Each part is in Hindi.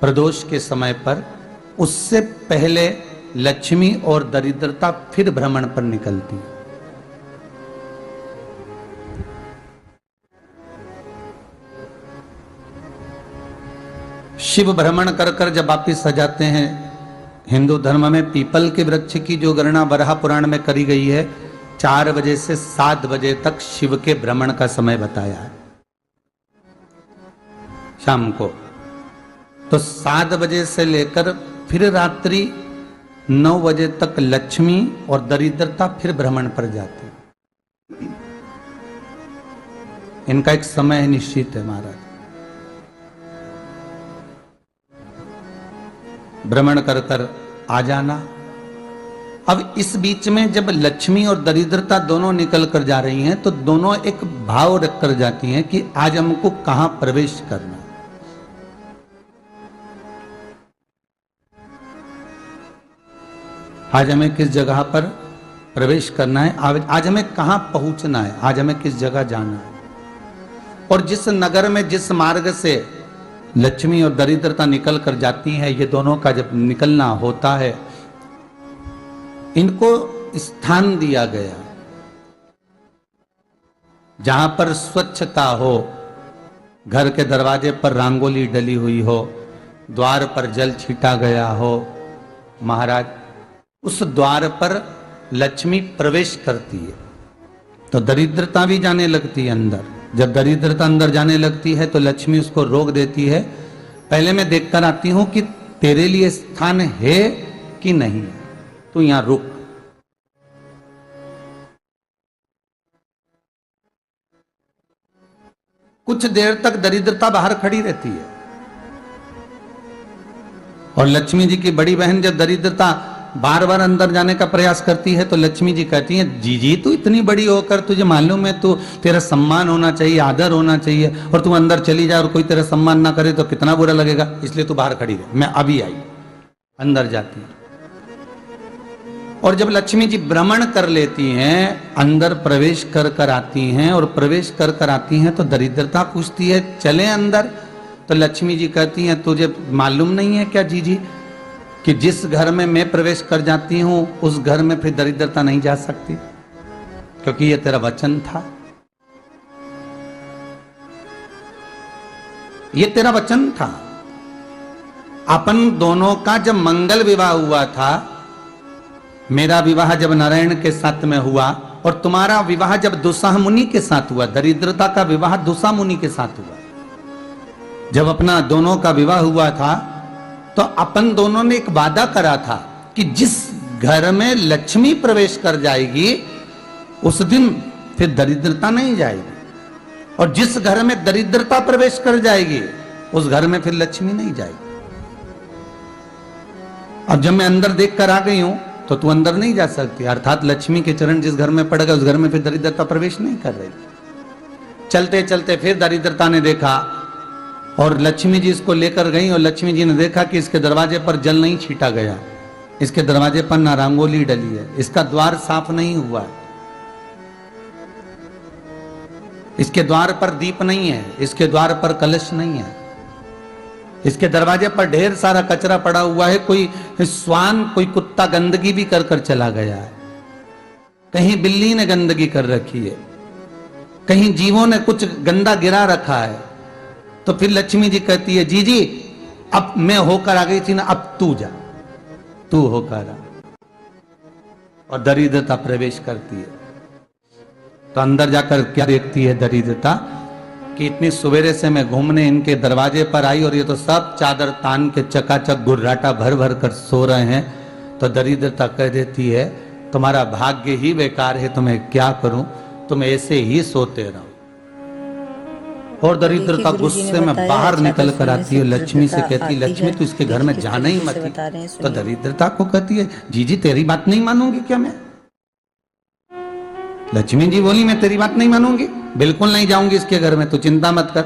प्रदोष के समय पर, उससे पहले लक्ष्मी और दरिद्रता फिर भ्रमण पर निकलती है। शिव भ्रमण कर कर जब वापिस आ जाते हैं, हिंदू धर्म में पीपल के वृक्ष की जो गणना वराह पुराण में करी गई है, 4 बजे से 7 बजे तक शिव के भ्रमण का समय बताया है शाम को। तो 7 बजे से लेकर फिर रात्रि 9 बजे तक लक्ष्मी और दरिद्रता फिर भ्रमण पर जाती है। इनका एक समय निश्चित है महाराज। भ्रमण कर कर आ जाना। अब इस बीच में जब लक्ष्मी और दरिद्रता दोनों निकल कर जा रही हैं, तो दोनों एक भाव रख कर जाती हैं कि आज हमको कहां प्रवेश करना। आज हमें किस जगह पर प्रवेश करना है, आज हमें कहां पहुंचना है, आज हमें किस जगह जाना है। और जिस नगर में जिस मार्ग से लक्ष्मी और दरिद्रता निकल कर जाती है, ये दोनों का जब निकलना होता है, इनको स्थान दिया गया जहां पर स्वच्छता हो, घर के दरवाजे पर रंगोली डली हुई हो, द्वार पर जल छीटा गया हो। महाराज, उस द्वार पर लक्ष्मी प्रवेश करती है तो दरिद्रता भी जाने लगती है अंदर। जब दरिद्रता अंदर जाने लगती है तो लक्ष्मी उसको रोक देती है। पहले मैं देखकर आती हूं कि तेरे लिए स्थान है कि नहीं, तू यहां रुक। कुछ देर तक दरिद्रता बाहर खड़ी रहती है और लक्ष्मी जी की बड़ी बहन जब दरिद्रता बार बार अंदर जाने का प्रयास करती है तो लक्ष्मी जी कहती हैं, जी तू इतनी बड़ी होकर तुझे मालूम है, तू तेरा सम्मान होना चाहिए, आदर होना चाहिए, और तू अंदर चली जाए और कोई तेरा सम्मान ना करे तो कितना बुरा लगेगा, इसलिए तू बाहर खड़ी रहे, मैं अभी आई। अंदर जाती है और जब लक्ष्मी जी भ्रमण कर लेती हैं, अंदर प्रवेश कर कर आती हैं और प्रवेश कर कर आती हैं तो दरिद्रता पूछती है चले अंदर। तो लक्ष्मी जी कहती हैं, तुझे मालूम नहीं है क्या जी कि जिस घर में मैं प्रवेश कर जाती हूं उस घर में फिर दरिद्रता नहीं जा सकती, क्योंकि यह तेरा वचन था, यह तेरा वचन था। अपन दोनों का जब मंगल विवाह हुआ था, मेरा विवाह जब नारायण के साथ में हुआ और तुम्हारा विवाह जब दुस्साह मुनि के साथ हुआ, दरिद्रता का विवाह दुस्साह मुनि के साथ हुआ। जब अपना दोनों का विवाह हुआ था तो अपन दोनों ने एक वादा करा था कि जिस घर में लक्ष्मी प्रवेश कर जाएगी उस दिन फिर दरिद्रता नहीं जाएगी, और जिस घर में दरिद्रता प्रवेश कर जाएगी उस घर में फिर लक्ष्मी नहीं जाएगी। अब जब मैं अंदर देख कर आ गई हूं तो तू अंदर नहीं जा सकती, अर्थात लक्ष्मी के चरण जिस घर में पड़ गए उस घर में फिर दरिद्रता प्रवेश नहीं कर रही। चलते चलते फिर दरिद्रता ने देखा और लक्ष्मी जी इसको लेकर गई और लक्ष्मी जी ने देखा कि इसके दरवाजे पर जल नहीं छीटा गया, इसके दरवाजे पर ना रंगोली डली है, इसका द्वार साफ नहीं हुआ है, इसके द्वार पर दीप नहीं है, इसके द्वार पर कलश नहीं है, इसके दरवाजे पर ढेर सारा कचरा पड़ा हुआ है, कोई स्वान कोई कुत्ता गंदगी भी कर कर चला गया है, कहीं बिल्ली ने गंदगी कर रखी है, कहीं जीवों ने कुछ गंदा गिरा रखा है। तो फिर लक्ष्मी जी कहती है, जी अब मैं होकर आ गई थी ना, अब तू जा, तू होकर आ। और दरिद्रता प्रवेश करती है तो अंदर जाकर क्या देखती है दरिद्रता कि इतनी सवेरे से मैं घूमने इनके दरवाजे पर आई और ये तो सब चादर तान के चकाचक गुर्राटा भर भर कर सो रहे हैं। तो दरिद्रता कह देती है, तुम्हारा भाग्य ही बेकार है, तुम्हें क्या करूं, तुम ऐसे ही सोते रहो। और दरिद्रता गुस्से में बाहर निकल कर आती है, लक्ष्मी से कहती, लक्ष्मी तू इसके घर में जाना ही मत। तो दरिद्रता को कहती है, जी तेरी बात नहीं मानूंगी क्या मैं? लक्ष्मी जी बोली, मैं तेरी बात नहीं मानूंगी, बिल्कुल नहीं जाऊंगी इसके घर में, तू चिंता मत कर,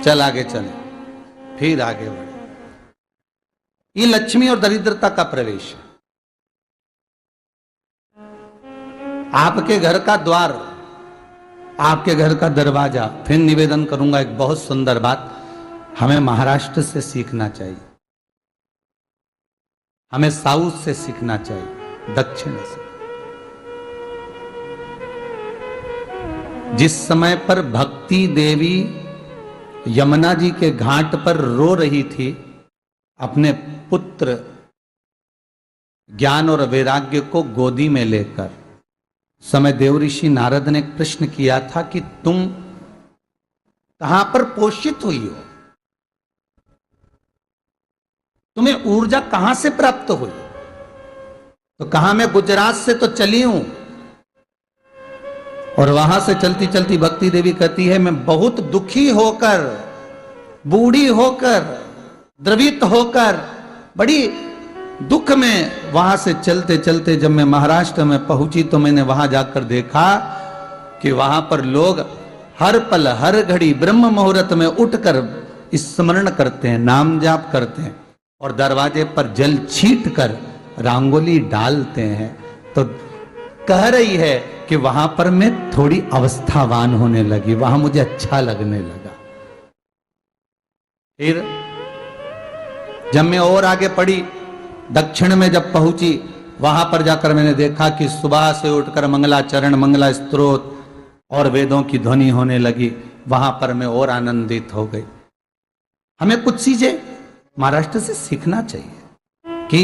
चल आगे चले। फिर आगे बढ़े। ये लक्ष्मी और दरिद्रता का प्रवेश है। आपके घर का द्वार आपके घर का दरवाजा। फिर निवेदन करूंगा एक बहुत सुंदर बात, हमें महाराष्ट्र से सीखना चाहिए, हमें साउथ से सीखना चाहिए, दक्षिण से। जिस समय पर भक्ति देवी यमुना जी के घाट पर रो रही थी अपने पुत्र ज्ञान और वैराग्य को गोदी में लेकर, समय देवऋषि नारद ने एक प्रश्न किया था कि तुम कहां पर पोषित हुई हो, तुम्हें ऊर्जा कहां से प्राप्त हुई? तो कहा मैं गुजरात से तो चली हूं। और वहां से चलती चलती भक्ति देवी कहती है मैं बहुत दुखी होकर, बूढ़ी होकर, द्रवित होकर, बड़ी दुख में वहां से चलते चलते जब मैं महाराष्ट्र में पहुंची तो मैंने वहां जाकर देखा कि वहां पर लोग हर पल हर घड़ी ब्रह्म मुहूर्त में उठकर स्मरण करते हैं, नाम जाप करते हैं और दरवाजे पर जल छीट कर रंगोली डालते हैं। तो कह रही है कि वहां पर मैं थोड़ी अवस्थावान होने लगी, वहां मुझे अच्छा लगने लगा। फिर जब मैं और आगे पड़ी, दक्षिण में जब पहुंची, वहां पर जाकर मैंने देखा कि सुबह से उठकर मंगलाचरण, मंगला स्तोत्र और वेदों की ध्वनि होने लगी। वहां पर मैं और आनंदित हो गई। हमें कुछ चीजें महाराष्ट्र से सीखना चाहिए कि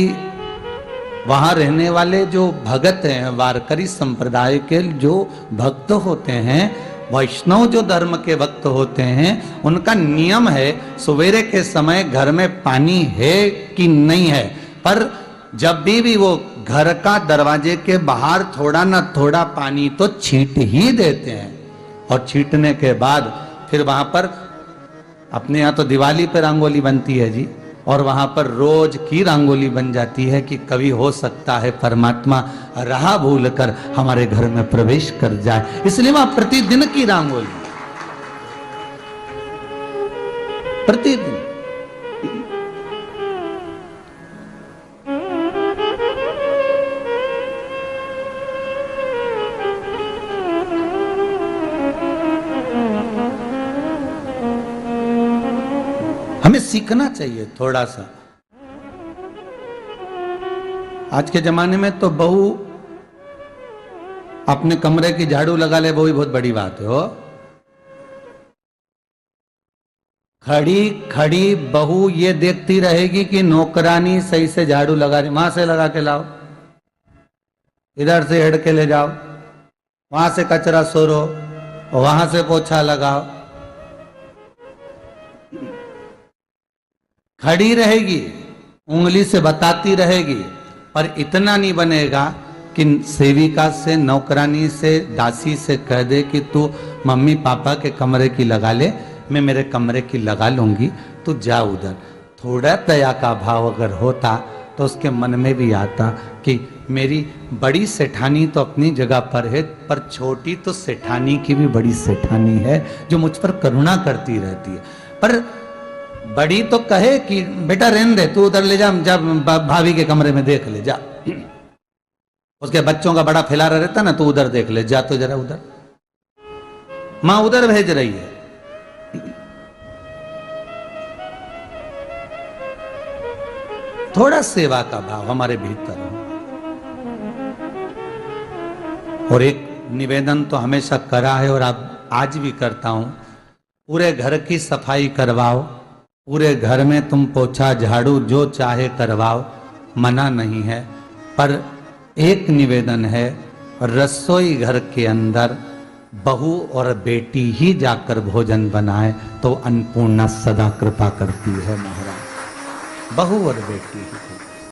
वहां रहने वाले जो भगत हैं, वारकरी संप्रदाय के जो भक्त होते हैं, वैष्णव जो धर्म के भक्त होते हैं, उनका नियम है सवेरे के समय घर में पानी है कि नहीं है, पर जब भी वो घर का दरवाजे के बाहर थोड़ा ना थोड़ा पानी तो छींट ही देते हैं। और छींटने के बाद फिर वहां पर अपने यहाँ तो दिवाली पे रंगोली बनती है जी, और वहां पर रोज की रंगोली बन जाती है कि कभी हो सकता है परमात्मा राह भूल कर हमारे घर में प्रवेश कर जाए, इसलिए वहां प्रतिदिन की रंगोली, प्रतिदिन। हमें सीखना चाहिए थोड़ा सा। आज के जमाने में तो बहू अपने कमरे की झाड़ू लगा ले, वो ही बहुत बड़ी बात है। हो खड़ी खड़ी बहू ये देखती रहेगी कि नौकरानी सही से झाड़ू लगा रही, वहां से लगा के लाओ, इधर से हेड के ले जाओ, वहां से कचरा सोरो, वहां से पोछा लगाओ। खड़ी रहेगी, उंगली से बताती रहेगी, पर इतना नहीं बनेगा कि सेविका से, नौकरानी से, दासी से कह दे कि तू मम्मी पापा के कमरे की लगा ले, मैं मेरे कमरे की लगा लूंगी, तू जा उधर। थोड़ा दया का भाव अगर होता तो उसके मन में भी आता कि मेरी बड़ी सेठानी तो अपनी जगह पर है, पर छोटी तो सेठानी की भी बड़ी सेठानी है जो मुझ पर करुणा करती रहती है। पर बड़ी तो कहे कि बेटा रहने दे, तू उधर ले जा, जब भाभी के कमरे में देख ले जा, उसके बच्चों का बड़ा फैलारा रहता ना, तू उधर देख ले जा, तो जरा उधर, मां उधर भेज रही है। थोड़ा सेवा का भाव हमारे भीतर हो। और एक निवेदन तो हमेशा करा है और अब आज भी करता हूं, पूरे घर की सफाई करवाओ, पूरे घर में तुम पोछा झाड़ू जो चाहे करवाओ, मना नहीं है। पर एक निवेदन है, रसोई घर के अंदर बहू और बेटी ही जाकर भोजन बनाए तो अन्नपूर्णा सदा कृपा करती है महाराज। बहू और बेटी ही।